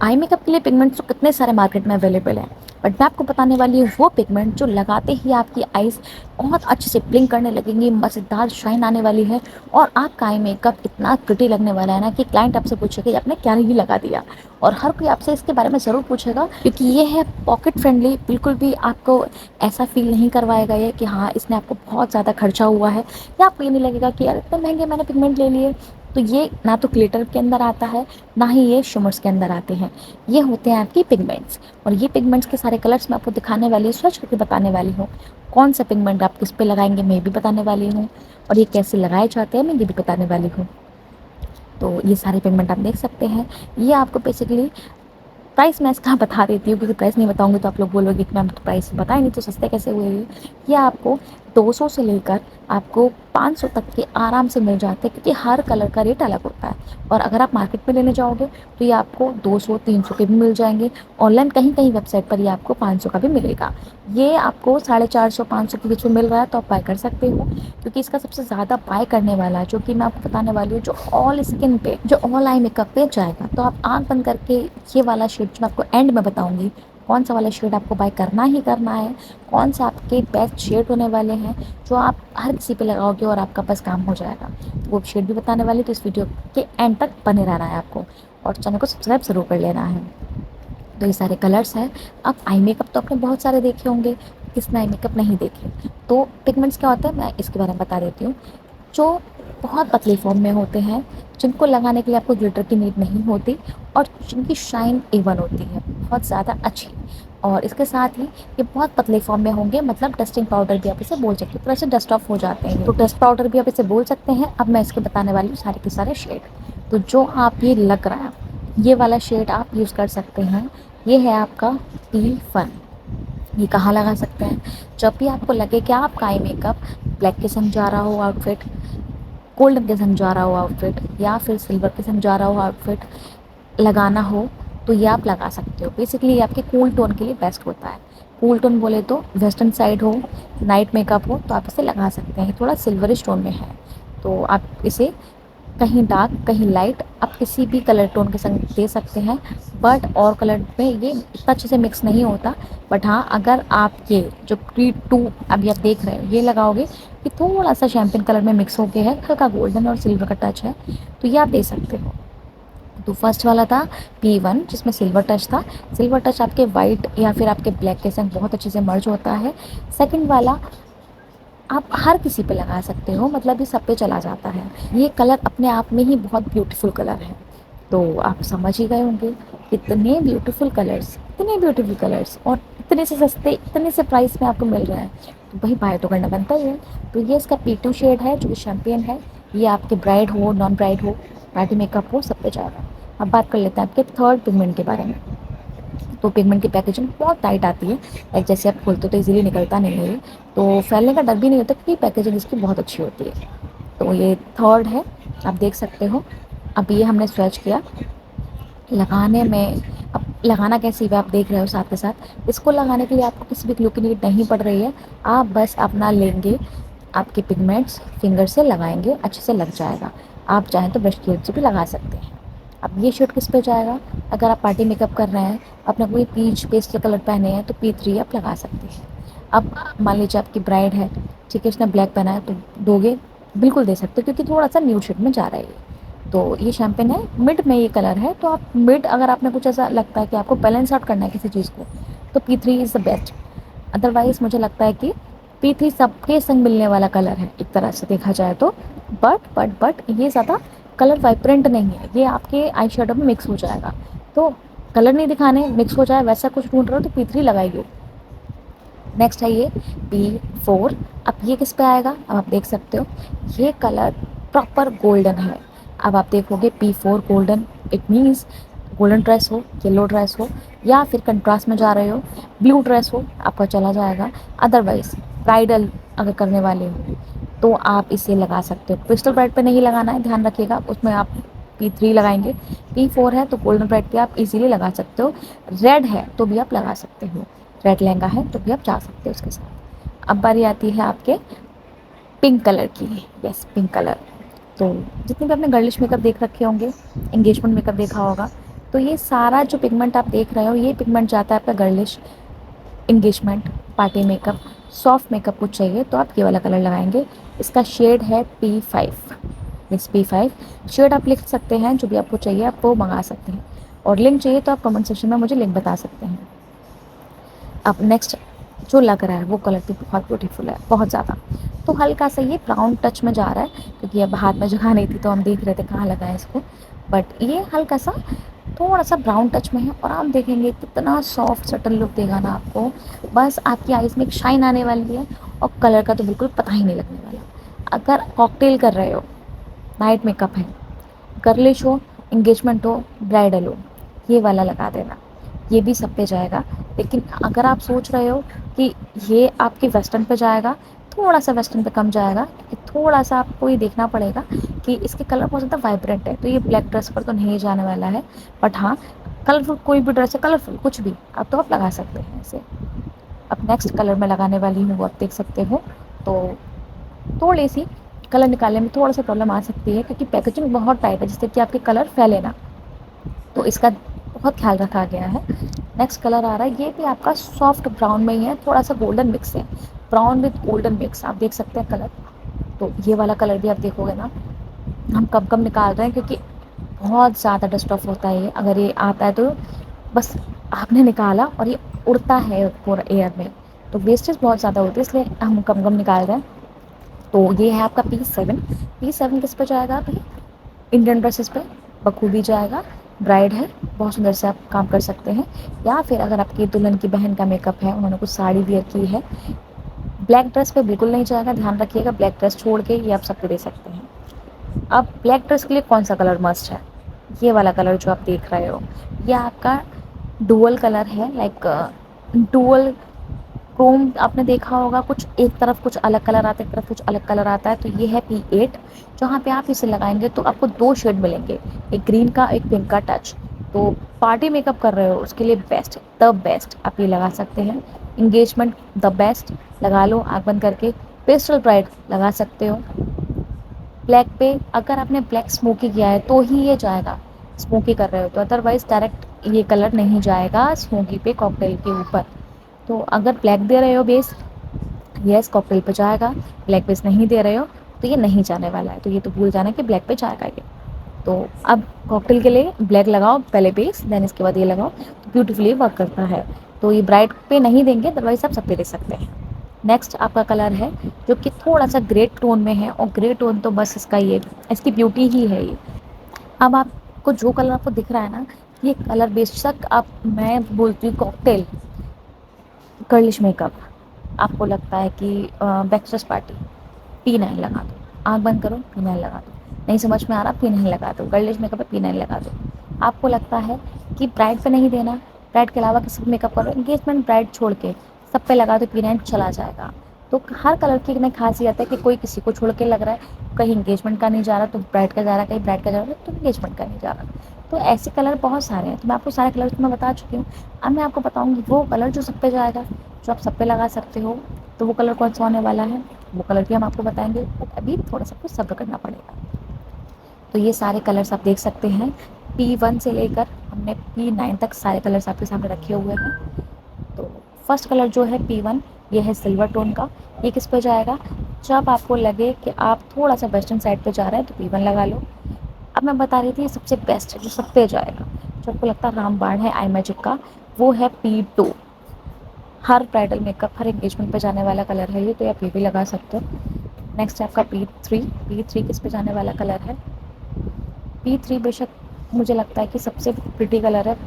Eye makeup के लिए pigments तो कितने सारे मार्केट में अवेलेबल हैं, बट मैं आपको बताने वाली हूँ वो पिगमेंट जो लगाते ही आपकी आईज बहुत अच्छे से ब्लिंक करने लगेंगी, मज़ेदार शाइन आने वाली है और आपका आई मेकअप इतना प्रिटी लगने वाला है ना कि क्लाइंट आपसे पूछेगा आपने क्या ही लगा दिया। और हर कोई आपसे इसके बारे में ज़रूर पूछेगा, क्योंकि ये है पॉकेट फ्रेंडली। बिल्कुल भी आपको ऐसा फील नहीं करवाएगा ये कि हाँ इसने आपको बहुत ज़्यादा खर्चा हुआ है, या आपको ये नहीं लगेगा कि यार इतने महंगे मैंने पिगमेंट ले लिए। तो ये ना तो ग्लिटर के अंदर आता है, ना ही ये शिमर्स के अंदर आते हैं। ये होते हैं आपकी पिगमेंट्स, और ये पिगमेंट्स के सारे कलर्स मैं आपको दिखाने वाली हूँ, सर्च करके बताने वाली हूँ। कौन सा पिगमेंट आप किस पे लगाएंगे मैं भी बताने वाली हूँ, और ये कैसे लगाए जाते हैं मैं ये भी बताने वाली हूँ। तो ये सारे पिगमेंट आप देख सकते हैं। ये आपको बेसिकली प्राइस मैं इसका बता देती हूँ, क्योंकि प्राइस नहीं बताऊंगी तो आप लोग बोलोगे कि मैम तो प्राइस बताएं नहीं तो सस्ते कैसे हुए ये आपको 200 से लेकर आपको 500 तक के आराम से मिल जाते हैं, क्योंकि हर कलर का रेट अलग होता है। और अगर आप मार्केट में लेने जाओगे तो ये आपको 200 300 के भी मिल जाएंगे। ऑनलाइन कहीं कहीं वेबसाइट पर ये आपको 500 का भी मिलेगा। ये आपको 450 500 के बीच में मिल रहा है, तो आप बाय कर सकते हो। क्योंकि इसका सबसे ज़्यादा बाय करने वाला जो कि मैं आपको बताने वाली हूँ, जो ऑल स्किन पे, जो ऑल आई मेकअप पे जाएगा। तो आप आँख बंद करके ये वाला शेड जो मैं आपको एंड में बताऊंगी, कौन सा वाला शेड आपको बाय करना ही करना है, कौन सा आपके बेस्ट शेड होने वाले हैं जो आप हर किसी पे लगाओगे और आपका बस काम हो जाएगा। तो वो शेड भी बताने वाली, तो इस वीडियो के एंड तक बने रहना है आपको, और चैनल को सब्सक्राइब ज़रूर कर लेना है। तो ये सारे कलर्स हैं। अब आई मेकअप तो आपने बहुत सारे देखे होंगे, किसने आई मेकअप नहीं देखे। तो पिगमेंट्स क्या होता है मैं इसके बारे में बता देती हूँ। जो बहुत पतले फॉर्म में होते हैं, जिनको लगाने के लिए आपको ग्लिटर की नीड नहीं होती, और जिनकी शाइन A1 होती है बहुत ज़्यादा अच्छी। और इसके साथ ही ये बहुत पतले फॉर्म में होंगे, मतलब डस्टिंग पाउडर भी आप इसे बोल सकते हो, तरह से डस्ट ऑफ हो जाते हैं, तो डस्ट पाउडर भी आप इसे बोल सकते हैं। अब मैं इसके बताने वाली हूँ सारे के सारे शेड। तो जो आप ये लग रहा है, ये वाला शेड आप यूज़ कर सकते हैं। ये है आपका P1। ये कहाँ लगा सकते हैं, जब भी आपको लगे कि आपका आई मेकअप ब्लैक के संग जा रहा हो आउटफिट, गोल्डन के संग जा रहा हो आउटफिट, या फिर सिल्वर के संग जा रहा हो आउटफिट लगाना हो, तो ये आप लगा सकते हो। बेसिकली ये आपके कूल टोन के लिए बेस्ट होता है। कूल टोन बोले तो वेस्टर्न साइड हो, नाइट मेकअप हो, तो आप इसे लगा सकते हैं। थोड़ा सिल्वरिश टोन में है, तो आप इसे कहीं डार्क कहीं लाइट आप किसी भी कलर टोन के संग दे सकते हैं। बट और कलर में ये इतना अच्छे से मिक्स नहीं होता। बट हाँ, अगर आप ये जो P2 अभी आप देख रहे हो ये लगाओगे, ये थोड़ा सा शैम्पेन कलर में मिक्स हो गया है, हल्का गोल्डन और सिल्वर का टच है, तो ये आप दे सकते हो। तो फर्स्ट वाला था P1 जिसमें सिल्वर टच था। सिल्वर टच आपके वाइट या फिर आपके ब्लैक के संग बहुत अच्छे से मर्ज होता है। सेकंड वाला आप हर किसी पे लगा सकते हो, मतलब ये सब पे चला जाता है। ये कलर अपने आप में ही बहुत ब्यूटीफुल कलर है। तो आप समझ ही गए होंगे, इतने ब्यूटीफुल कलर्स, इतने ब्यूटीफुल कलर्स, और इतने से सस्ते, इतने से प्राइस में आपको मिल रहा है, तो भाई बाय तो करना बनता ही है। तो ये इसका P2 शेड है जो कि शैम्पेन है। ये आपके ब्राइड हो, नॉन ब्राइड हो, पार्टी मेकअप हो, सब पे जाएगा। अब बात कर लेते हैं आपके थर्ड पिगमेंट के बारे में। तो पिगमेंट की पैकेजिंग बहुत टाइट आती है, लाइक जैसे आप खोलते हो तो इजीली निकलता नहीं है ये, तो फैलने का डर भी नहीं होता, क्योंकि पैकेजिंग इसकी बहुत अच्छी होती है। तो ये थर्ड है, आप देख सकते हो। अब ये हमने स्वेच किया लगाने में। अब लगाना कैसे भी आप देख रहे हो साथ के साथ। इसको लगाने के लिए आपको किसी भी ग्लू की नीड नहीं पड़ रही है, आप बस अपना लेंगे, आपके पिगमेंट्स फिंगर से लगाएंगे, अच्छे से लग जाएगा। आप चाहें तो ब्रश की हेल्प से भी लगा सकते हैं। अब ये शेड किस पे जाएगा, अगर आप पार्टी मेकअप कर रहे हैं, अपने कोई पीच पेस्टल कलर पहने हैं, तो P3 आप लगा सकते हैं। अब मान लीजिए आपकी ब्राइड है, ठीक है, उसने ब्लैक पहना है, तो दोगे, बिल्कुल दे सकते हो, क्योंकि थोड़ा सा न्यूड शेड में जा रहा है ये। तो ये शैम्पेन है, मिड में ये कलर है, तो आप मिड, अगर आपने कुछ ऐसा लगता है कि आपको बैलेंस आउट करना है किसी चीज़ को, तो P3 is the best. Otherwise मुझे लगता है कि P3 सबके संग मिलने वाला कलर है एक तरह से देखा जाए तो। बट ये ज़्यादा कलर वाइब्रेंट नहीं है, ये आपके आई शेडो में मिक्स हो जाएगा। तो कलर नहीं दिखाने, मिक्स हो जाए वैसा कुछ ढूंढ रहे हो तो P3 लगाइए। नेक्स्ट है ये P4। अब ये किस पे आएगा, अब आप देख सकते हो, ये कलर प्रॉपर गोल्डन है। अब आप देखोगे P4 golden, it means golden dress हो, येलो ड्रेस हो, या फिर कंट्रास्ट में जा रहे हो, ब्लू ड्रेस हो, आपका चला जाएगा। अदरवाइज ब्राइडल अगर करने वाले हो तो आप इसे लगा सकते हो। क्रिस्टल ब्राइड पे नहीं लगाना है, ध्यान रखिएगा, उसमें आप P3 लगाएंगे। P4 है तो गोल्डन ब्राइड पे आप इजीली लगा सकते हो। रेड है तो भी आप लगा सकते हो, रेड लहंगा है तो भी आप जा सकते हो उसके साथ। अब बारी आती है आपके पिंक कलर की। Yes, pink colour. तो जितने भी आपने गर्लिश मेकअप देख रखे होंगे, एंगेजमेंट मेकअप देखा होगा, तो ये सारा जो पिगमेंट आप देख रहे हो, ये पिगमेंट जाता है आपका girlish, engagement, party makeup, soft makeup कुछ चाहिए तो आप ये वाला कलर लगाएंगे। इसका शेड है P5। इस P5 शेड आप लिख सकते हैं, जो भी आपको चाहिए आप वो मंगा सकते हैं, और लिंक चाहिए तो आप कमेंट सेक्शन में मुझे लिंक बता सकते हैं। अब नेक्स्ट जो लग रहा है वो कलर भी बहुत ब्यूटीफुल है, बहुत ज़्यादा। तो हल्का सा ये ब्राउन टच में जा रहा है, क्योंकि अब हाथ में जगह नहीं थी तो हम देख रहे थे कहाँ लगाए इसको, बट ये हल्का सा थोड़ा सा ब्राउन टच में है, और आप देखेंगे कितना सॉफ्ट सटल लुक देगा ना आपको। बस आपकी आईज में एक शाइन आने वाली है, और कलर का तो बिल्कुल पता ही नहीं लगने वाला। अगर कॉकटेल कर रहे हो, नाइट मेकअप है, गर्लिश हो, एंगेजमेंट हो, ब्राइडल हो, ये वाला लगा देना, ये भी सब पे जाएगा। लेकिन अगर आप सोच रहे हो कि ये आपके वेस्टर्न पे जाएगा, थोड़ा सा वेस्टर्न पे कम जाएगा, क्योंकि थोड़ा सा आपको ये देखना पड़ेगा कि इसके कलर बहुत ज़्यादा वाइब्रेंट है, तो ये ब्लैक ड्रेस पर तो नहीं जाने वाला है। बट हाँ, कलरफुल कोई भी ड्रेस है, कलरफुल कुछ भी अब तो आप लगा सकते हैं इसे। अब नेक्स्ट कलर मैं लगाने वाली हूँ, वो आप देख सकते हो। तो थोड़ी सी कलर निकालने में थोड़ा सा प्रॉब्लम आ सकती है, क्योंकि पैकेजिंग बहुत टाइट है, जिससे कि आपके कलर फैले ना, तो इसका बहुत ख्याल रखा गया है। नेक्स्ट कलर आ रहा है, ये भी आपका सॉफ्ट ब्राउन में ही है, थोड़ा सा गोल्डन मिक्स है, ब्राउन विद गोल्डन मिक्स, आप देख सकते हैं कलर। तो ये वाला कलर भी आप देखोगे ना, हम कम कम निकाल रहे हैं, क्योंकि बहुत ज़्यादा डस्ट ऑफ होता है ये, अगर ये आता है तो बस आपने निकाला और ये उड़ता है पूरा एयर में, तो वेस्टेज बहुत ज़्यादा होती है, इसलिए हम कम कम निकाल रहे हैं। तो ये है आपका P7। P7 किस पे जाएगा अभी? इंडियन ड्रेसेस पे बखूबी जाएगा। ब्राइड है, बहुत सुंदर से आप काम कर सकते हैं, या फिर अगर आपकी दुल्हन की बहन का मेकअप है, उन्होंने कुछ साड़ी वियर की है, ब्लैक ड्रेस पे बिल्कुल नहीं जाएगा, ध्यान रखिएगा, ब्लैक ड्रेस छोड़ के ये आप सबको दे सकते हैं। अब ब्लैक ड्रेस के लिए कौन सा कलर मस्ट है? ये वाला कलर जो आप देख रहे हो, ये आपका डुअल कलर है, लाइक डुअल क्रोम आपने देखा होगा, कुछ एक तरफ कुछ अलग कलर आता है, एक तरफ कुछ अलग कलर आता है, तो ये है P8। जहाँ पे आप इसे लगाएंगे तो आपको दो शेड मिलेंगे, एक ग्रीन का, एक पिंक का टच। तो पार्टी मेकअप कर रहे हो उसके लिए बेस्ट, द बेस्ट आप ये लगा सकते हैं। इंगेजमेंट द बेस्ट, लगा लो आँख बंद करके। पेस्टल ब्राइड लगा सकते हो। ब्लैक पे अगर आपने ब्लैक स्मोकी किया है तो ही ये जाएगा, स्मोकी कर रहे हो तो, अदरवाइज डायरेक्ट ये कलर नहीं जाएगा स्मोकी पे कॉकटेल के ऊपर। तो अगर ब्लैक दे रहे हो बेस, यस कॉकटेल पे जाएगा। ब्लैक बेस नहीं दे रहे हो तो ये नहीं जाने वाला है, तो ये तो भूल जाना कि ब्लैक पे जाएगा ये। तो अब कॉकटेल के लिए ब्लैक लगाओ पहले बेस, देन इसके बाद ये लगाओ, तो ब्यूटीफुली वर्क करता है। तो ये ब्राइट पे नहीं देंगे, अदरवाइज आप सब पे दे सकते हैं। नेक्स्ट आपका कलर है जो कि थोड़ा सा ग्रे टोन में है, और ग्रे टोन तो बस इसका ये, इसकी ब्यूटी ही है ये। अब आपको जो कलर आपको दिख रहा है ना, ये कलर बेशक आप, मैं बोलती हूँ कॉकटेल गर्लिश मेकअप, आपको लगता है कि बैचलर्स पार्टी, P9 लगा दो, आँख बंद करो P9 लगा दो, नहीं समझ में आ रहा P9 लगा दो, गर्लिश मेकअप पे P9 लगा दो। आपको लगता है कि ब्राइड पे नहीं देना, ब्राइड के अलावा किसी पे मेकअप करो, एंगेजमेंट ब्राइड छोड़ के सब पे लगा दो, P9 चला जाएगा। तो हर कलर की एक खासियत है कि कोई किसी को छोड़ के लग रहा है, कहीं एंगेजमेंट का नहीं जा रहा तो ब्राइड का जा रहा है, कहीं ब्राइड का जा रहा है तो एंगेजमेंट का नहीं जा रहा। तो ऐसे कलर बहुत सारे हैं, तो मैं आपको सारे कलर तो मैं बता चुकी हूँ। अब मैं आपको बताऊँगी वो कलर जो सब पे जाएगा, जो आप सब पे लगा सकते हो। तो वो कलर कौन सा होने वाला है, वो कलर भी हम आपको बताएंगे, बट अभी थोड़ा सा कुछ सब्र करना पड़ेगा। तो ये सारे कलर्स आप देख सकते हैं, P1 से लेकर हमने P9 तक सारे कलर्स आपके सामने रखे हुए हैं। तो फर्स्ट कलर जो है P1, ये है सिल्वर टोन का। ये किस पे जाएगा? जब आपको लगे कि आप थोड़ा सा वेस्टर्न साइड पे जा रहे हैं तो P1 लगा लो। अब मैं बता रही थी सबसे बेस्ट जो सब पे जाएगा, जो आपको लगता है रामबाण है आई मैजिक का, वो है P2। हर ब्राइडल मेकअप, हर एंगेजमेंट पे जाने वाला कलर है ये, तो आप ये भी लगा सकते हो। नेक्स्ट है आपका P3। P3 किस पे जाने वाला कलर है? P3 बेशक मुझे लगता है कि सबसे प्रिटी कलर है,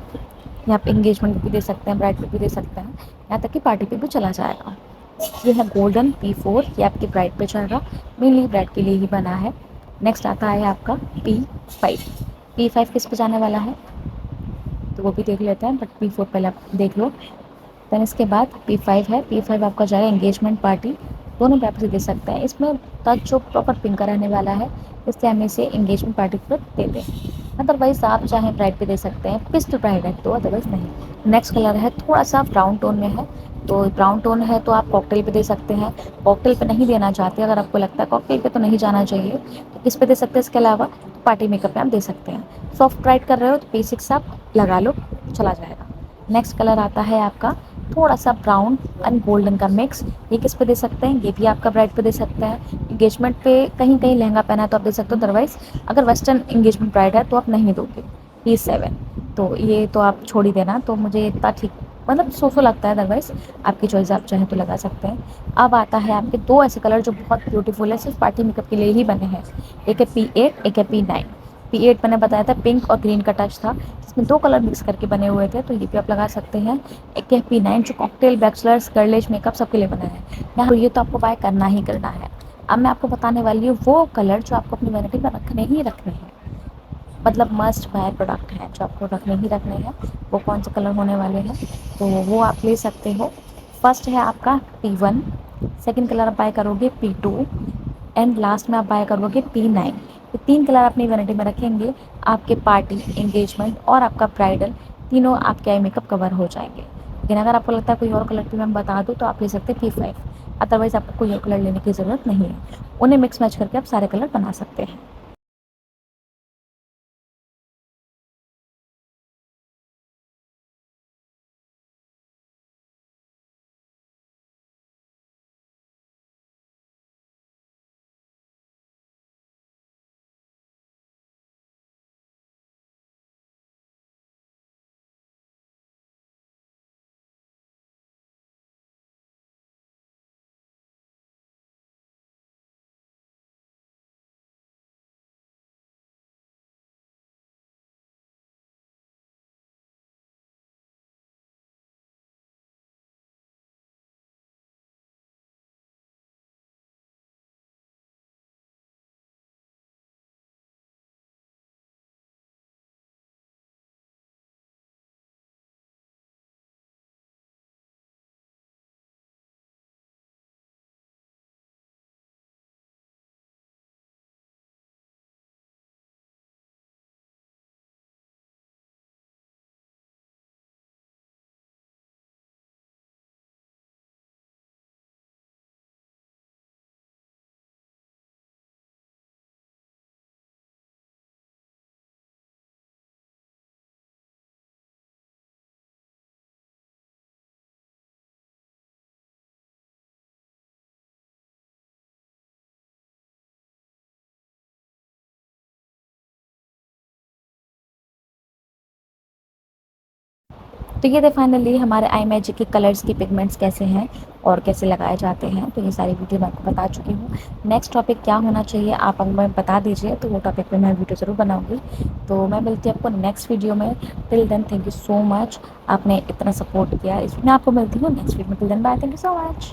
यहाँ पे एंगेजमेंट भी दे सकते हैं, ब्राइड पे भी दे सकते हैं, यहाँ तक कि पार्टी पे भी चला जाएगा। ये है गोल्डन P4, ये आपकी ब्राइड पे जाएगा, मेनली ब्राइड के लिए ही बना है। नेक्स्ट आता है आपका P5। P5 किस पे जाने वाला है तो वो भी देख लेते हैं, बट P4 पहले आप देख लो। देन इसके बाद P5 है, P5 आपका जाएगा एंगेजमेंट पार्टी, दोनों पे आप इसे दे सकते हैं। इसमें टच जो प्रॉपर पिंक का रहने वाला है, इसलिए हम इसे एंगेजमेंट पार्टी पर दे दें। अदरवाइज आप चाहें ब्राइड पे दे सकते हैं, पिस्ट ब्राइड है तो, अदरवाइज नहीं। नेक्स्ट कलर है थोड़ा सा ब्राउन टोन में है, तो ब्राउन टोन है तो आप कॉकटेल पे दे सकते हैं। कॉकटेल पे नहीं देना चाहते, अगर आपको लगता है कॉकटेल पे तो नहीं जाना चाहिए, तो किस पे दे सकते हैं इसके अलावा? पार्टी मेकअप पे आप दे सकते हैं। सॉफ्ट ब्राइट कर रहे हो तो बेसिक्स आप लगा लो, चला जाएगा। नेक्स्ट कलर आता है आपका थोड़ा सा ब्राउन एंड गोल्डन का मिक्स। ये किस पे दे सकते हैं, ये भी आपका ब्राइड पे दे सकते हैं, एंगेजमेंट पे कहीं कहीं लहंगा पहना है तो आप दे सकते हो, अदरवाइज अगर वेस्टर्न एंगेजमेंट ब्राइड है तो आप नहीं दोगे। P7 तो ये तो आप छोड़ ही देना, तो मुझे इतना ठीक मतलब सो लगता है, अदरवाइज आपकी चॉइस, आप चाहें तो लगा सकते हैं। अब आता है आपके दो ऐसे कलर जो बहुत ब्यूटीफुल है, सिर्फ पार्टी मेकअप के लिए ही बने हैं। एक है P8, एक है P9। P8 मैंने बताया था पिंक और ग्रीन का टच था, जिसमें दो कलर मिक्स करके बने हुए थे, तो ये भी आप लगा सकते हैं। एक है P9 जो कॉकटेल, बैचलर्स, गर्लिश मेकअप सबके लिए बना है। यहाँ तो ये तो आपको बाय करना ही करना है। अब मैं आपको बताने वाली हूँ वो कलर जो आपको अपनी वैनिटी में रखने ही रखने हैं, मतलब मस्ट बाय प्रोडक्ट हैं जो आपको रखने ही रखने हैं। वो कौन से कलर होने वाले हैं, तो वो आप ले सकते हो। फर्स्ट है आपका P1, सेकंड कलर आप बाय करोगे P2 एंड लास्ट में आप बाय करोगे P9। ये तीन कलर अपनी वैनिटी में रखेंगे, आपके पार्टी, एंगेजमेंट और आपका ब्राइडल तीनों आपके आई मेकअप कवर हो जाएंगे। लेकिन अगर आपको लगता है कोई और कलर भी मैं बता दूँ तो आप ले सकते हैं P5, अदरवाइज आपको कोई और कलर लेने की ज़रूरत नहीं है। उन्हें मिक्स मैच करके आप सारे कलर बना सकते हैं। तो ये थे फाइनली हमारे आई मैजिक के कलर्स के पिगमेंट्स कैसे हैं और कैसे लगाए जाते हैं। तो ये सारी वीडियो मैं आपको बता चुकी हूँ। नेक्स्ट टॉपिक क्या होना चाहिए आप हमें बता दीजिए, तो वो टॉपिक पे मैं वीडियो ज़रूर बनाऊँगी। तो मैं मिलती हूँ आपको नेक्स्ट वीडियो में। Till then thank you so much, आपने इतना सपोर्ट किया। इसमें आपको मिलती हूँ नेक्स्ट वीडियो में। Till then bye, thank you so much.